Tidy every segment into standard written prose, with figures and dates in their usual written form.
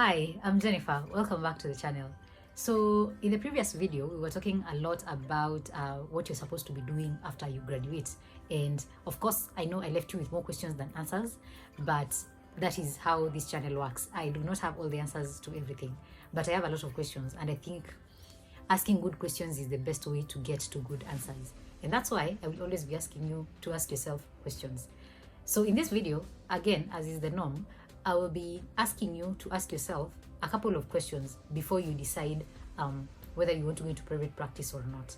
Hi, I'm Jennifer. Welcome back to the channel. So in the previous video, we were talking a lot about what you're supposed to be doing after you graduate. And of course, I know I left you with more questions than answers, but that is how this channel works. I do not have all the answers to everything, but I have a lot of questions. And I think asking good questions is the best way to get to good answers. And that's why I will always be asking you to ask yourself questions. So in this video, again, as is the norm, I will be asking you to ask yourself a couple of questions before you decide whether you want to go into private practice or not.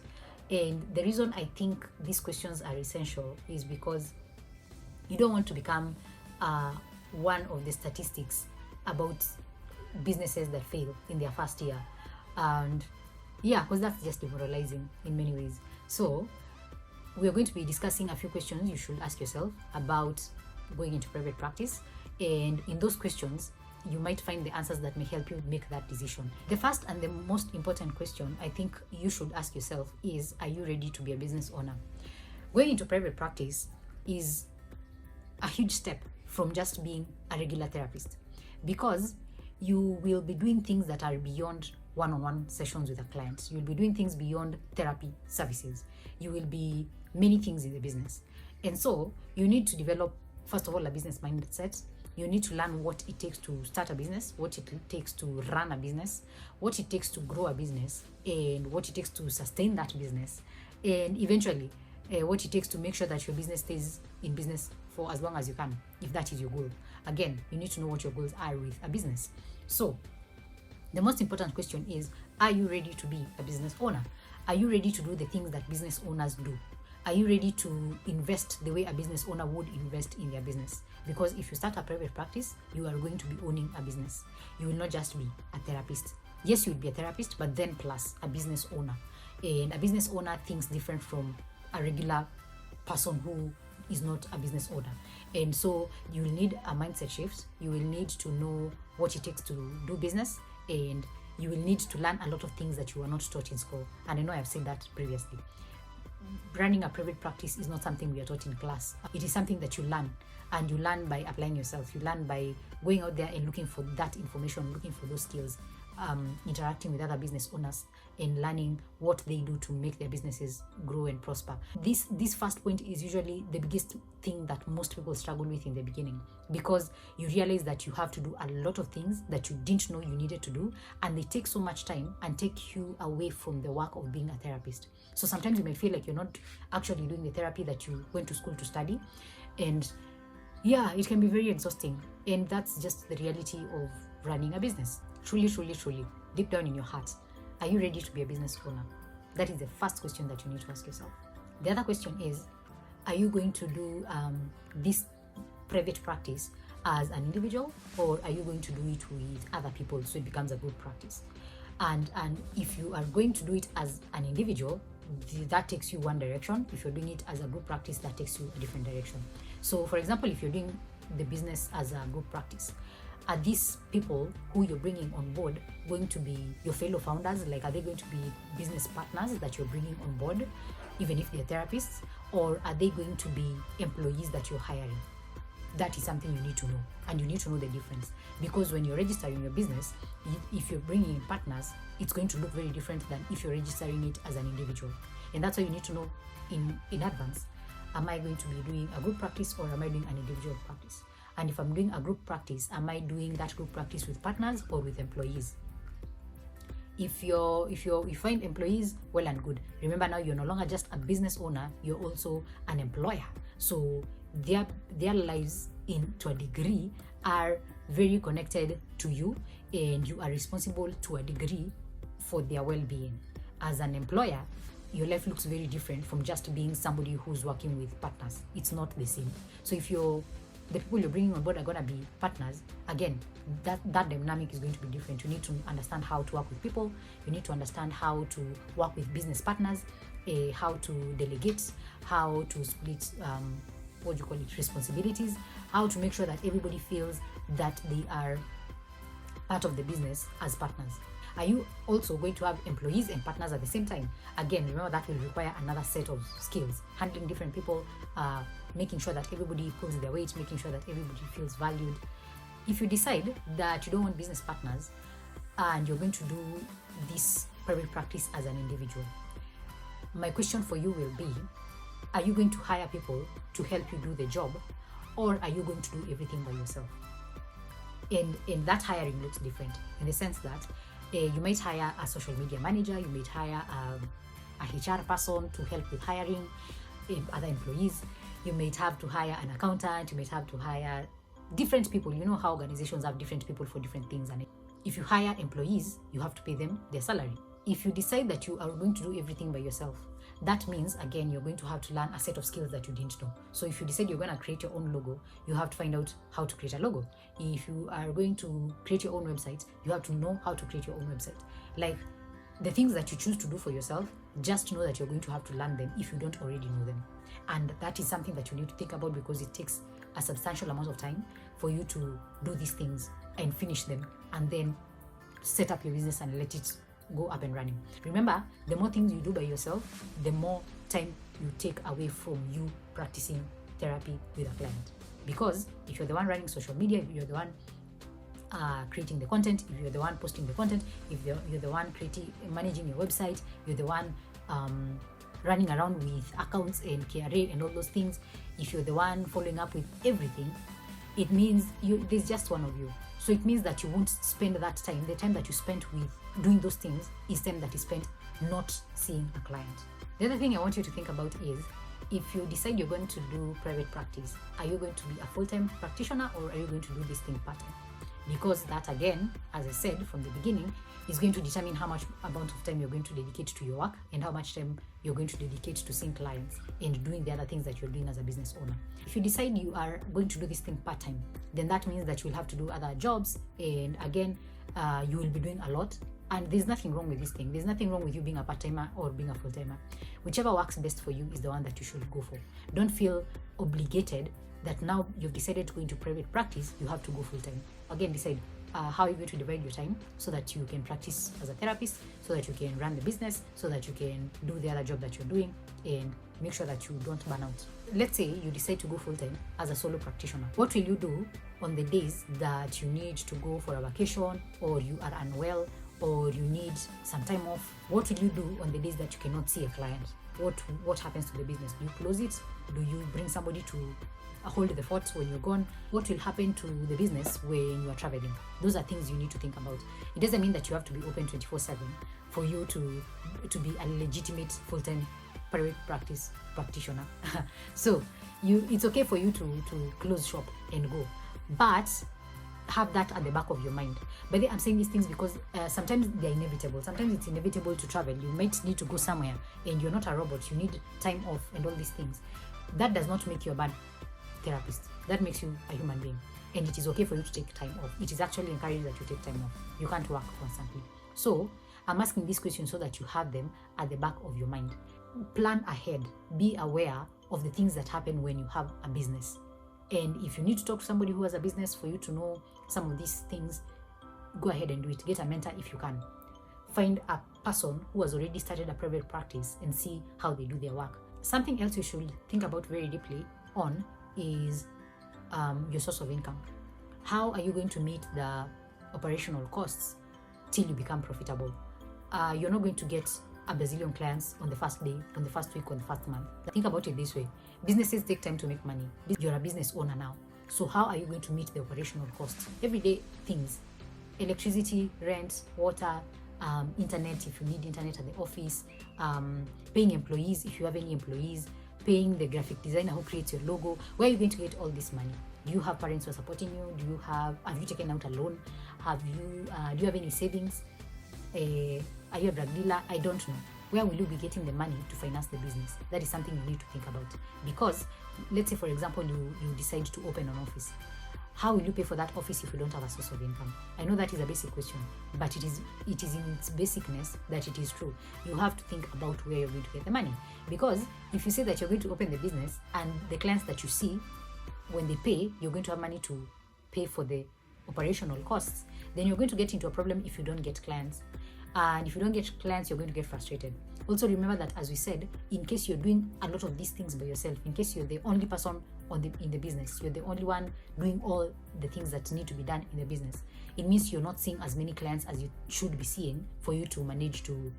And the reason I think these questions are essential is because you don't want to become one of the statistics about businesses that fail in their first year. And yeah, because that's just demoralizing in many ways. So we're going to be discussing a few questions you should ask yourself about going into private practice. And in those questions, you might find the answers that may help you make that decision. The first and the most important question I think you should ask yourself is, are you ready to be a business owner? Going into private practice is a huge step from just being a regular therapist, because you will be doing things that are beyond one-on-one sessions with a client. You'll be doing things beyond therapy services. You will be many things in the business. And so you need to develop, first of all, a business mindset. You need to learn what it takes to start a business, what it takes to run a business, what it takes to grow a business, and what it takes to sustain that business, and eventually what it takes to make sure that your business stays in business for as long as you can, if that is your goal. Again, you need to know what your goals are with a business. So the most important question is, are you ready to be a business owner? Are you ready to do the things that business owners do? Are you ready to invest the way a business owner would invest in their business? Because if you start a private practice, you are going to be owning a business. You will not just be a therapist. Yes, you will be a therapist, but then plus a business owner. And a business owner thinks different from a regular person who is not a business owner. And so you will need a mindset shift. You will need to know what it takes to do business, and you will need to learn a lot of things that you were not taught in school. And I know I've said that previously. Running a private practice is not something we are taught in class. It is something that you learn, and you learn by applying yourself. You learn by going out there and looking for that information, looking for those skills, interacting with other business owners, and learning what they do to make their businesses grow and prosper. This first point is usually the biggest thing that most people struggle with in the beginning, because you realize that you have to do a lot of things that you didn't know you needed to do, and they take so much time and take you away from the work of being a therapist. So sometimes you might feel like you're not actually doing the therapy that you went to school to study, and yeah, it can be very exhausting. And that's just the reality of running a business. Truly, deep down in your heart, are you ready to be a business owner? That is the first question that you need to ask yourself. The other question is, are you going to do this private practice as an individual, or are you going to do it with other people so it becomes a good practice? And if you are going to do it as an individual, that takes you one direction. If you're doing it as a group practice, that takes you a different direction. So for example, if you're doing the business as a group practice, are these people who you're bringing on board going to be your fellow founders? Like, are they going to be business partners that you're bringing on board, even if they're therapists? Or are they going to be employees that you're hiring? That is something you need to know, and you need to know the difference. Because when you're registering your business, if you're bringing in partners, it's going to look very different than if you're registering it as an individual. And that's why you need to know in advance, am I going to be doing a group practice, or am I doing an individual practice? And if I'm doing a group practice, am I doing that group practice with partners or with employees? If you find employees, well and good. Remember, now you're no longer just a business owner, you're also an employer. So their lives, to a degree, are very connected to you, and you are responsible to a degree for their well-being. As an employer, your life looks very different from just being somebody who's working with partners. It's not the same. So if the people you're bringing on board are going to be partners, again, that dynamic is going to be different. You need to understand how to work with people. You need to understand how to work with business partners, how to delegate, how to split responsibilities, how to make sure that everybody feels that they are part of the business as partners. Are you also going to have employees and partners at the same time? Again, remember, that will require another set of skills, handling different people, making sure that everybody pulls their weight, making sure that everybody feels valued. if you decide that you don't want business partners and you're going to do this private practice as an individual, my question for you will be, are you going to hire people to help you do the job, or are you going to do everything by yourself? And that hiring looks different in the sense that you might hire a social media manager, you might hire a HR person to help with hiring other employees, you might have to hire an accountant, you might have to hire different people. You know how organizations have different people for different things, and if you hire employees, you have to pay them their salary. If you decide that you are going to do everything by yourself, that means, again, you're going to have to learn a set of skills that you didn't know. So if you decide you're going to create your own logo, you have to find out how to create a logo. If you are going to create your own website, you have to know how to create your own website. Like, the things that you choose to do for yourself, just know that you're going to have to learn them if you don't already know them. And that is something that you need to think about, because it takes a substantial amount of time for you to do these things and finish them and then set up your business and let it go up and running. Remember, the more things you do by yourself, the more time you take away from you practicing therapy with a client. Because if you're the one running social media, if you're the one creating the content, if you're the one posting the content, if you're the one managing your website, you're the one running around with accounts and KRA and all those things, if you're the one following up with everything, it means there's just one of you. So it means that you won't spend that time, the time that you spent with doing those things is time that is spent not seeing a client. The other thing I want you to think about is, if you decide you're going to do private practice, are you going to be a full-time practitioner, or are you going to do this thing part-time? Because that, again, as I said from the beginning, is going to determine how much amount of time you're going to dedicate to your work and how much time you're going to dedicate to seeing clients and doing the other things that you're doing as a business owner. If you decide you are going to do this thing part-time, then that means that you'll have to do other jobs, and again, you will be doing a lot. And there's nothing wrong with this thing. There's nothing wrong with you being a part-timer or being a full-timer. Whichever works best for you is the one that you should go for. Don't feel obligated that now you've decided to go into private practice, you have to go full-time. Again, decide how you're going to divide your time so that you can practice as a therapist, so that you can run the business, so that you can do the other job that you're doing, and make sure that you don't burn out. Let's say you decide to go full-time as a solo practitioner. What will you do on the days that you need to go for a vacation, or you are unwell, or you need some time off? What will you do on the days that you cannot see a client? What happens to the business? Do you close it? Do you bring somebody to hold the fort when you're gone? What will happen to the business when you are traveling? Those are things you need to think about. It doesn't mean that you have to be open 24/7 for you to be a legitimate full-time private practice practitioner. So it's okay for you to close shop and go, but have that at the back of your mind. But I'm saying these things because sometimes they're inevitable. Sometimes it's inevitable to travel. You might need to go somewhere, and you're not a robot. You need time off and all these things. That does not make you a bad therapist. That makes you a human being, and it is okay for you to take time off. It is actually encouraged that you take time off. You can't work constantly. So I'm asking these questions so that you have them at the back of your mind. Plan ahead. Be aware of the things that happen when you have a business. And if you need to talk to somebody who has a business for you to know some of these things, go ahead and do it. Get a mentor if you can. Find a person who has already started a private practice and see how they do their work. Something else you should think about very deeply on is your source of income. How are you going to meet the operational costs till you become profitable? You're not going to get a bazillion clients on the first day, on the first week, on the first month. Think about it this way. Businesses take time to make money. You're a business owner now. So how are you going to meet the operational costs? Everyday things, electricity, rent, water, internet if you need internet at the office, paying employees if you have any employees, paying the graphic designer who creates your logo. Where are you going to get all this money? Do you have parents who are supporting you? Have you taken out a loan? Do you have any savings? Are you a drug dealer? I don't know. Where will you be getting the money to finance the business? That is something you need to think about. Because let's say, for example, you decide to open an office. How will you pay for that office if you don't have a source of income? I know that is a basic question, but it is in its basicness that it is true. You have to think about where you're going to get the money. Because if you say that you're going to open the business and the clients that you see, when they pay, you're going to have money to pay for the operational costs, then you're going to get into a problem if you don't get clients. And if you don't get clients, you're going to get frustrated. Also remember that, as we said, in case you're doing a lot of these things by yourself, in case you're the only person in the business. You're the only one doing all the things that need to be done in the business. It means you're not seeing as many clients as you should be seeing for you to manage to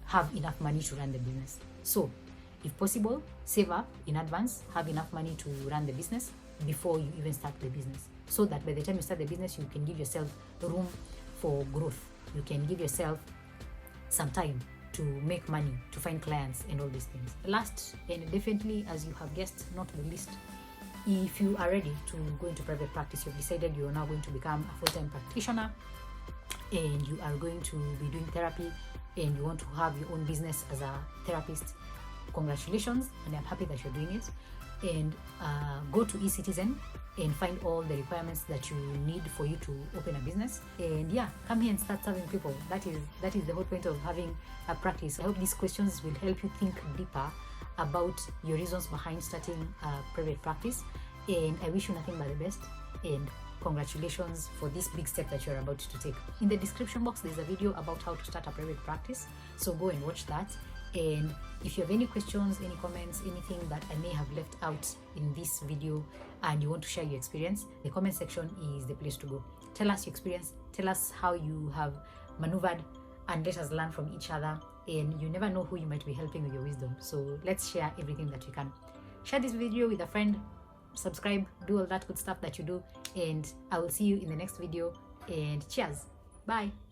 have enough money to run the business. So if possible, save up in advance, have enough money to run the business before you even start the business, so that by the time you start the business, you can give yourself room for growth. You can give yourself some time to make money, to find clients and all these things. Last, and definitely, as you have guessed, not the least, if you are ready to go into private practice, you've decided you are now going to become a full-time practitioner and you are going to be doing therapy and you want to have your own business as a therapist, congratulations, and I'm happy that you're doing it. And go to eCitizen and find all the requirements that you need for you to open a business. And yeah, come here and start serving people. That is the whole point of having a practice. I hope these questions will help you think deeper about your reasons behind starting a private practice. And I wish you nothing but the best. And congratulations for this big step that you're about to take. In the description box, there's a video about how to start a private practice. So go and watch that. And if you have any questions, any comments, anything that I may have left out in this video and you want to share your experience, the comment section is the place to go. Tell us your experience, tell us how you have maneuvered, and let us learn from each other. And you never know who you might be helping with your wisdom. So let's share everything that we can. Share this video with a friend, subscribe, do all that good stuff that you do, and I will see you in the next video. And cheers. Bye.